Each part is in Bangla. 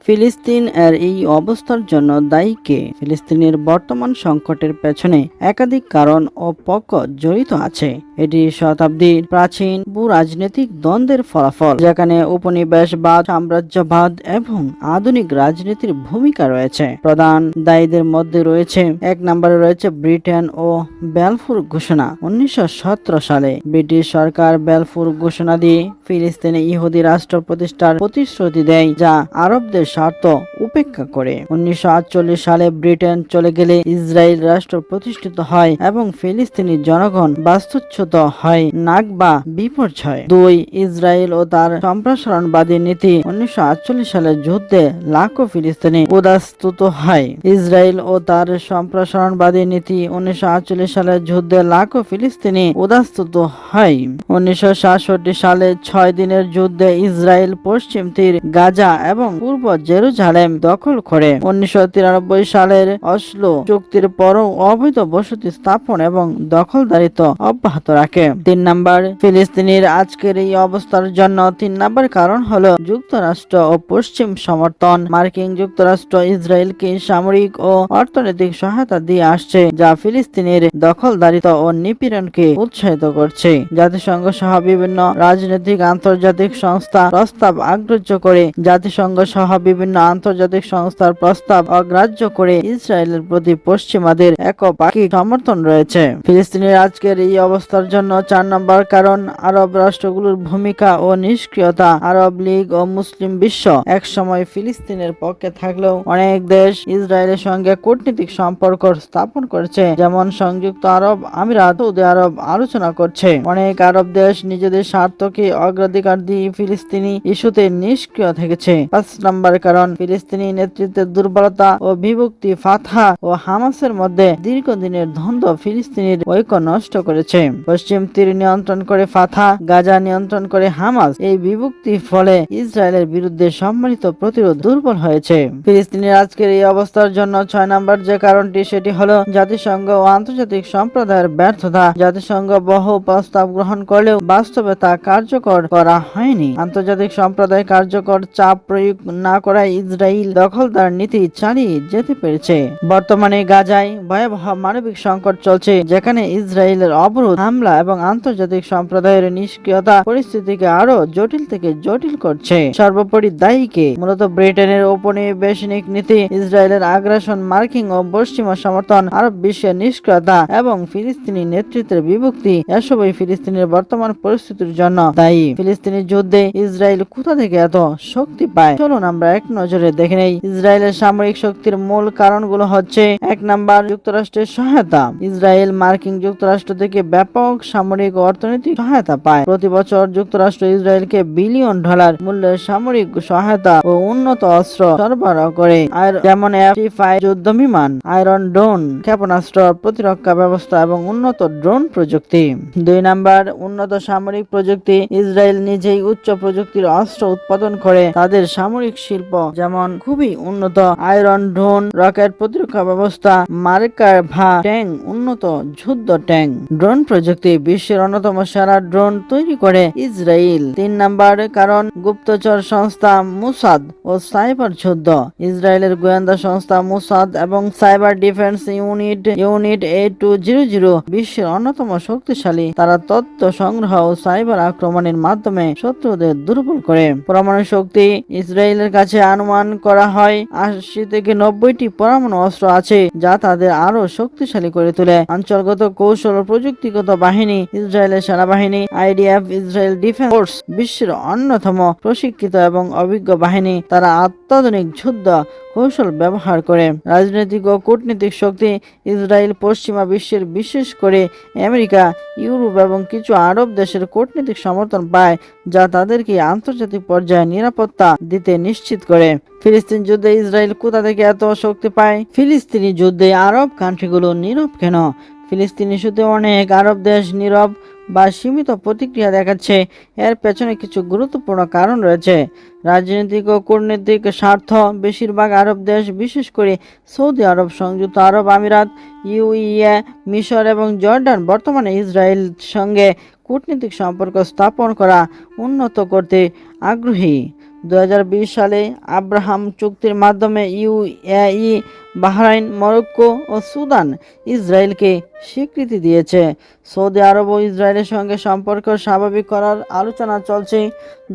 ফিলিস্তিন এর এই অবস্থার জন্য দায়ী কে? ফিলিস্তিনের বর্তমান সংকটের পেছনে একাধিক কারণ ও পক্ষ জড়িত আছে। এটি শতাব্দীর প্রাচীন ভূ-রাজনৈতিক দ্বন্দ্বের ফলাফল, যেখানে উপনিবেশবাদ, সাম্রাজ্যবাদ এবং আধুনিক রাজনীতির ভূমিকা রয়েছে। প্রধান দায়ীদের মধ্যে রয়েছে, এক নম্বরে রয়েছে ব্রিটেন ও বেলফুর ঘোষণা। 1917 সালে ব্রিটিশ সরকার বেলফুর ঘোষণা দিয়ে ফিলিস্তিনে ইহুদি রাষ্ট্র প্রতিষ্ঠার প্রতিশ্রুতি দেয়, যা আরবদের স্বার্থ উপেক্ষা করে। 1948 সালে ব্রিটেন চলে গেলে ইসরায়েল রাষ্ট্র প্রতিষ্ঠিত হয় এবং ফিলিস্তিনি জনগণ বাস্তুচ্যুত হয়। নাকবা বিপর্যয়। 2. ইসরায়েল ও তার সম্প্রসারণবাদী নীতি। 1948 সালের যুদ্ধে লাখো ফিলিস্তিনি উদাস্তুত হয়। ইসরায়েল ও তার সম্প্রসারণবাদী নীতি। 1948 সালের যুদ্ধে লাখো ফিলিস্তিনি উদাস্তুত হয়। 1967 সালে 6 দিনের যুদ্ধে ইসরায়েল পশ্চিম তীর, গাজা এবং পূর্ব জেরুজালেম দখল করে। 1993 সালের অসলো চুক্তির পরও অবৈধ বসতি স্থাপন এবং দখলদারিত্ব অব্যাহত রাখে। 3 নম্বর, ফিলিস্তিনের আজকের এই অবস্থার জন্য 3 নম্বর কারণ হলো যুক্তরাষ্ট্র ও পশ্চিম সমর্থন। মার্কিন যুক্তরাষ্ট্র ইসরায়েলকে সামরিক ও অর্থনৈতিক সহায়তা দিয়ে আসছে, যা ফিলিস্তিনের দখলদারিত্ব ও নিপীড়নকে উৎসাহিত করছে। জাতিসংঘ সহ বিভিন্ন রাজনৈতিক আন্তর্জাতিক সংস্থা প্রস্তাব অগ্রাহ্য করে ইসরায়েলের প্রতি পশ্চিমাদের একপাক্ষিক সমর্থন রয়েছে। ফিলিস্তিনের আজকের এই অবস্থার জন্য 4 নম্বর কারণ আরব রাষ্ট্রগুলোর ভূমিকা ও নিষ্ক্রিয়তা। আরব লীগ ও মুসলিম বিশ্ব একসময় ফিলিস্তিনের পক্ষে থাকলেও অনেক দেশ ইসরায়েলের সঙ্গে কূটনৈতিক সম্পর্ক স্থাপন করেছে, যেমন সংযুক্ত আরব আমিরাত, সৌদি আরব আলোচনা করছে। অনেক আরব দেশ নিজেদের স্বার্থকে অগ্রাধিকার দিয়ে ফিলিস্তিনি ইস্যুতে নিষ্ক্রিয় থেকেছে। 5 নম্বর কারণ ফিলিস্তিনি নেতৃত্বের দুর্বলতা ও বিভক্তি। ফাতাহ ও হামাসের মধ্যে দীর্ঘদিনের দ্বন্দ্ব ফিলিস্তিনির ঐক্য নষ্ট করেছে। পশ্চিম তীর নিয়ন্ত্রণ করে ফাতাহ, গাজা নিয়ন্ত্রণ করে হামাস। এই বিভক্তির ফলে ইসরায়েলের বিরুদ্ধে সম্মিলিত প্রতিরোধ দুর্বল হয়েছে। ফিলিস্তিনের আজকের এই অবস্থার জন্য 6 নম্বর যে কারণটি, সেটি হলো জাতিসংঘ ও আন্তর্জাতিক সম্প্রদায়ের ব্যর্থতা। জাতিসংঘ বহু প্রস্তাব গ্রহণ করলেও বাস্তবে তা কার্যকর করা হয়নি। আন্তর্জাতিক সম্প্রদায় কার্যকর চাপ প্রয়োগ না করায় ইসরায়েল দখলদার নীতি চালিয়ে যেতে পেরেছে। বর্তমানে গাজায় ভয়াবহ মানবিক সংকট চলছে, যেখানে ইসরায়েলের অবরোধ, হামলা এবং আন্তর্জাতিক সম্প্রদায়ের নিষ্ক্রিয়তা পরিস্থিতিকে আরো জটিল থেকে জটিল করছে। সর্বোপরি দায়ী কে? মূলত ব্রিটেনের ঔপনিবেশিক নীতি, ইসরায়েলের আগ্রাসন, মার্কিন ও পশ্চিমা সমর্থন, আরব বিশ্বের নিষ্ক্রিয়তা এবং ফিলিস্তিনি নেতৃত্বের বিভক্তি, এসবই ফিলিস্তিনের বর্তমান পরিস্থিতির জন্য দায়ী। ফিলিস্তিনি যুদ্ধে ইসরায়েল কোথা থেকে এত শক্তি পায়? চলুন আমরা এক নজরে দেখে নেই। ইসরায়েলের সামরিক শক্তির মূল কারণগুলো হচ্ছে: 1 নম্বর, যুক্তরাষ্ট্রের সহায়তা। ইসরায়েল মার্কিন যুক্তরাষ্ট্র থেকে ব্যাপক সামরিক ও অর্থনৈতিক সহায়তা পায়। প্রতি বছর যুক্তরাষ্ট্র ইসরায়েলকে বিলিয়ন ডলার মূল্যের সামরিক সহায়তা ও উন্নত অস্ত্র সরবরাহ করে, যেমন F-35 যুদ্ধ বিমান, আয়রন ড্রোন ক্ষেপণাস্ত্র, প্রতিরক্ষা ব্যবস্থা এবং উন্নত ড্রোন প্রযুক্তি। 2 নম্বর, উন্নত সামরিক প্রযুক্তি। ইসরায়েল নিজেই উচ্চ প্রযুক্তির অস্ত্র উৎপাদন করে। তাদের সামরিক শিল্প যেমন খুবই উন্নত। আয়রন ড্রোন, রকেট প্রতিরক্ষা ব্যবস্থা, মার্কাভা ট্যাঙ্ক, উন্নত যুদ্ধ ট্যাঙ্ক। ড্রোন প্রযুক্তি। বিশ্বের অন্যতম সেরা ড্রোন তৈরি করে ইসরায়েল। 3 নম্বর কারণ গুপ্তচর সংস্থা মোসাদ ও সাইবার যুদ্ধ। ইসরায়েলের গোয়েন্দা সংস্থা মোসাদ এবং সাইবার ডিফেন্স ইউনিট A200 বিশ্বের অন্যতম শক্তিশালী। তারা তথ্য সংগ্রহ ও সাইবার আক্রমণের মাধ্যমে শত্রুদের দুর্বল করে। পরমাণু শক্তি। ইসরায়েলের কাছে অনুমান করা হয় 80 থেকে 90টি পরমাণু অস্ত্র আছে, যা তাদের আরো শক্তিশালী করে তোলে। অঞ্চলগত কৌশল ও প্রযুক্তিগত বাহিনী। ইসরায়েলের সেনাবাহিনী IDF, ইসরায়েল ডিফেন্স ফোর্স, বিশ্বের অন্যতম প্রশিক্ষিত এবং অভিজ্ঞ বাহিনী। তারা অত্যাধুনিক যুদ্ধ কৌশল ব্যবহার করে। রাজনৈতিক ও কূটনৈতিক শক্তি। ইসরায়েল পশ্চিমা বিশ্বের, বিশেষ করে আমেরিকা, ইউরোপ এবং কিছু আরব দেশের কূটনৈতিক সমর্থন পায়, যা তাদেরকে আন্তর্জাতিক পর্যায়ে নিরাপত্তা দিতে নিশ্চিত করে। ফিলিস্তিন যুদ্ধে ইসরায়েল কোথা থেকে এত শক্তি পায়? ফিলিস্তিনি যুদ্ধে আরব কান্ট্রিগুলো নীরব কেন? ফিলিস্তিন ইস্যুতে অনেক আরব দেশ নীরব বা সীমিত প্রতিক্রিয়া দেখাচ্ছে। এর পেছনে কিছু গুরুত্বপূর্ণ কারণ রয়েছে। রাজনৈতিক ও কূটনৈতিক স্বার্থ। বেশিরভাগ আরব দেশ, বিশেষ করে সৌদি আরব, সংযুক্ত আরব আমিরাত, UAE, মিশর এবং জর্ডান বর্তমানে ইসরায়েল সঙ্গে কূটনৈতিক সম্পর্ক স্থাপন করা উন্নত করতে আগ্রহী। 2020 সালে আব্রাহাম চুক্তির মাধ্যমে ইউএই, বাহরাইন, মরক্কো ও সুদান ইসরায়েলকে স্বীকৃতি দিয়েছে। সৌদি আরব ও ইসরায়েলের সঙ্গে সম্পর্ক স্বাভাবিক করার আলোচনা চলছে।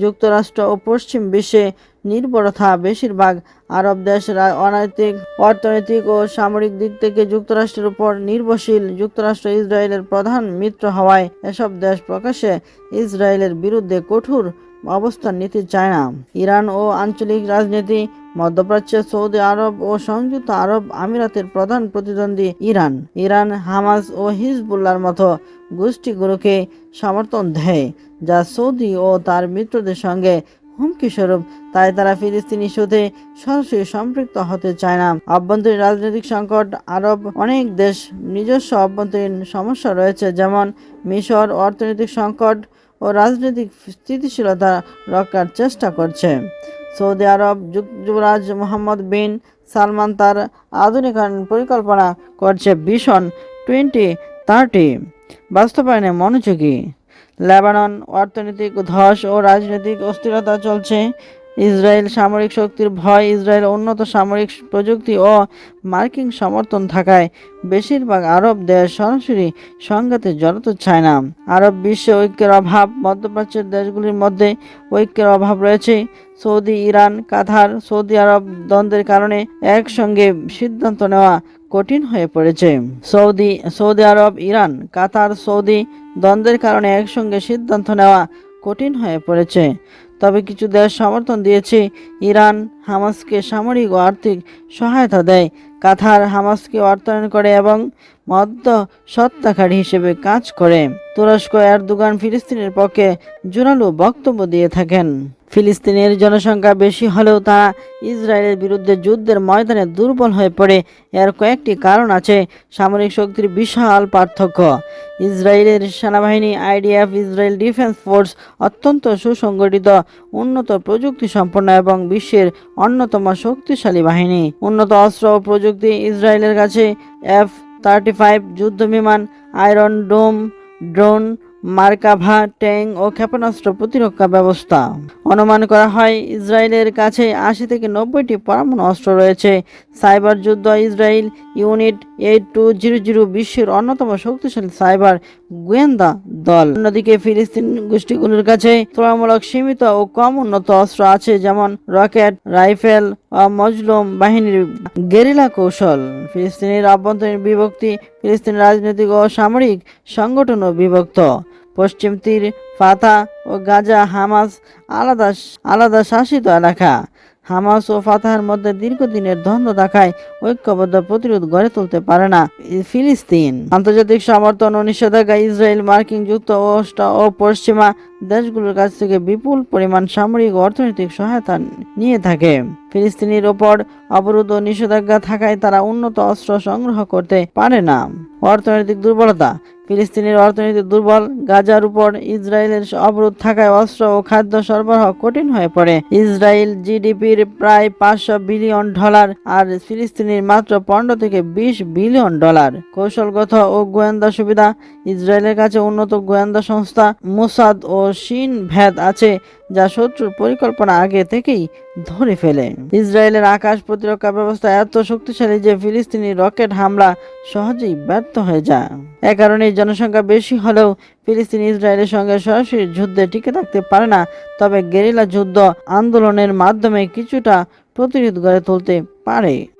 যুক্তরাষ্ট্র ও পশ্চিম বিশ্বে নির্ভরতা বেশিরভাগ আরব দেশ অর্থনৈতিক ও সামরিক দিক থেকে যুক্তরাষ্ট্রের উপর নির্ভরশীল। যুক্তরাষ্ট্র ইসরায়েলের প্রধান মিত্র হওয়ায় এসব দেশ প্রকাশ্যে ইসরায়েলের বিরুদ্ধে কঠোর অবস্থান নিতে চায় না। ইরান ও আঞ্চলিক রাজনীতি। মধ্যপ্রাচ্যে সৌদি আরব ও সংযুক্ত আরব আমিরাতের প্রধান প্রতিদ্বন্দ্বী ইরান হামাস ও হিজবুল্লাহর মতো গোষ্ঠীগুলোকে সমর্থন দেয়, যা সৌদি ও তার মিত্রদের সঙ্গে হুমকি স্বরূপ। তাই তারা ফিলিস্তিনি ইস্যুতে সরাসরি সম্পৃক্ত হতে চায় না। অভ্যন্তরীণ রাজনৈতিক সংকট। আরব অনেক দেশ নিজস্ব অভ্যন্তরীণ সমস্যা রয়েছে, যেমন মিশর অর্থনৈতিক সংকট ও রাজনৈতিক স্থিতিশীলতা রক্ষার চেষ্টা করছে। সৌদি আরব যুবরাজ মোহাম্মদ বিন সালমান তার আধুনিকায়ন পরিকল্পনা করছে ভিশন 2030 বাস্তবায়নে মনোযোগী। লেবানন অর্থনৈতিক ধস ও রাজনৈতিক অস্থিরতা চলছে। ইসরায়েল সামরিক শক্তির ভয়। ইসরায়েল উন্নত সামরিক প্রযুক্তি ও মার্কিন সমর্থন থাকায় বেশিরভাগ আরব দেশ সরাসরি সংঘাতে জড়াতে চায় না। আরব বিশ্বে ঐক্যের অভাব। মধ্যপ্রাচ্যের দেশগুলির মধ্যে ঐক্যের অভাব রয়েছে। সৌদি, ইরান, কাতার, সৌদি আরব দ্বন্দ্বের কারণে একসঙ্গে সিদ্ধান্ত নেওয়া কঠিন হয়ে পড়েছে। সৌদি আরব, ইরান, কাতার, সৌদি দ্বন্দ্বের কারণে একসঙ্গে সিদ্ধান্ত নেওয়া কঠিন হয়ে পড়েছে। তবে কিছু দেশ সমর্থন দিয়েছে। ইরান হামাসকে সামরিক ও আর্থিক সহায়তা দেয়। কাতার হামাসকে অর্থায়ন করে এবং মধ্যস্বত্বকারী হিসেবে কাজ করে। তুরস্ক এরদোগান ফিলিস্তিনের পক্ষে জোরালো বক্তব্য দিয়ে থাকেন। ফিলিস্তিনের জনসংখ্যা বেশি হলেও তারা ইসরায়েলের বিরুদ্ধে যুদ্ধের ময়দানে দুর্বল হয়ে পড়ে। এর কয়েকটি কারণ আছে। সামরিক শক্তির বিশাল পার্থক্য। ইসরায়েলের সেনাবাহিনী IDF, ইসরায়েল ডিফেন্স ফোর্স অত্যন্ত সুসংগঠিত, উন্নত প্রযুক্তি সম্পন্ন এবং বিশ্বের অন্যতম শক্তিশালী বাহিনী। উন্নত অস্ত্র ও প্রযুক্তি। ইসরায়েলের কাছে F-35 যুদ্ধবিমান, আয়রন ডোম ড্রোন, মার্কাভা ট্যাঙ্ক ও ক্ষেপণাস্ত্র প্রতিরক্ষা ব্যবস্থা। অনুমান করা হয় ইসরায়েলের কাছে 80 থেকে 90টি পরমাণু অস্ত্র রয়েছে। সাইবার যুদ্ধ। ইসরায়েল ইউনিট 8200 বিশ্বের অন্যতম শক্তিশালী সাইবার গোয়েন্দা দল। অন্যদিকে ফিলিস্তিন গোষ্ঠীগুলোর কাছে তুলনামূলক সীমিত ও কম উন্নত অস্ত্র আছে, যেমন রকেট, রাইফেল ও মজলুম বাহিনীর গেরিলা কৌশল। ফিলিস্তিনের অভ্যন্তরীণ বিভক্তি। ফিলিস্তিনের রাজনৈতিক ও সামরিক সংগঠনও বিভক্ত। পশ্চিম তীর, ফাতাহ ও গাজা, হামাস আলাদা শাসিত এলাকা। হামাস ও ফাতাহের মধ্যে দীর্ঘদিনের দ্বন্দ্ব থাকায় ঐক্যবদ্ধ প্রতিরোধ গড়ে তুলতে পারে না ফিলিস্তিন। আন্তর্জাতিক সমর্থন ও নিষেধাজ্ঞা। ইসরায়েল মার্কিন যুক্তরাষ্ট্র ও পশ্চিমা দেশগুলোর কাছ থেকে বিপুল পরিমাণ সামরিক ও অর্থনৈতিক সহায়তা নিয়ে থাকে। ফিলিস্তিনের ওপর অবরোধ ও নিষেধাজ্ঞা থাকায় তারা উন্নত অস্ত্র সংগ্রহ করতে পারে না। অর্থনৈতিক দুর্বলতা। ফিলিস্তিনের অর্থনীতি দুর্বল। গাজার উপর ইসরায়েলের অবরোধ থাকায় অস্ত্র ও খাদ্য সরবরাহ কঠিন হয়ে পড়ে। ইসরায়েল জিডিপির প্রায় $500 বিলিয়ন আর ফিলিস্তিনের মাত্র $15 থেকে $20 বিলিয়ন। কৌশলগত ও গোয়েন্দা সুবিধা। ইসরায়েলের কাছে উন্নত গোয়েন্দা সংস্থা মোসাদ ও শিন ভেদ আছে, যা শত্রুর পরিকল্পনা আগে থেকেই ধরে ফেলে। ইসরায়েলের আকাশ প্রতিরক্ষা ব্যবস্থা এত শক্তিশালী যে ফিলিস্তিনি রকেট হামলা সহজেই ব্যর্থ হয়ে যায়। এ কারণে জনসংখ্যা বেশি হলেও ফিলিস্তিন ইসরায়েলের সঙ্গে সরাসরি যুদ্ধে টিকে থাকতে পারে না, তবে গেরিলা যুদ্ধ আন্দোলনের মাধ্যমে কিছুটা প্রতিরোধ গড়ে তুলতে পারে।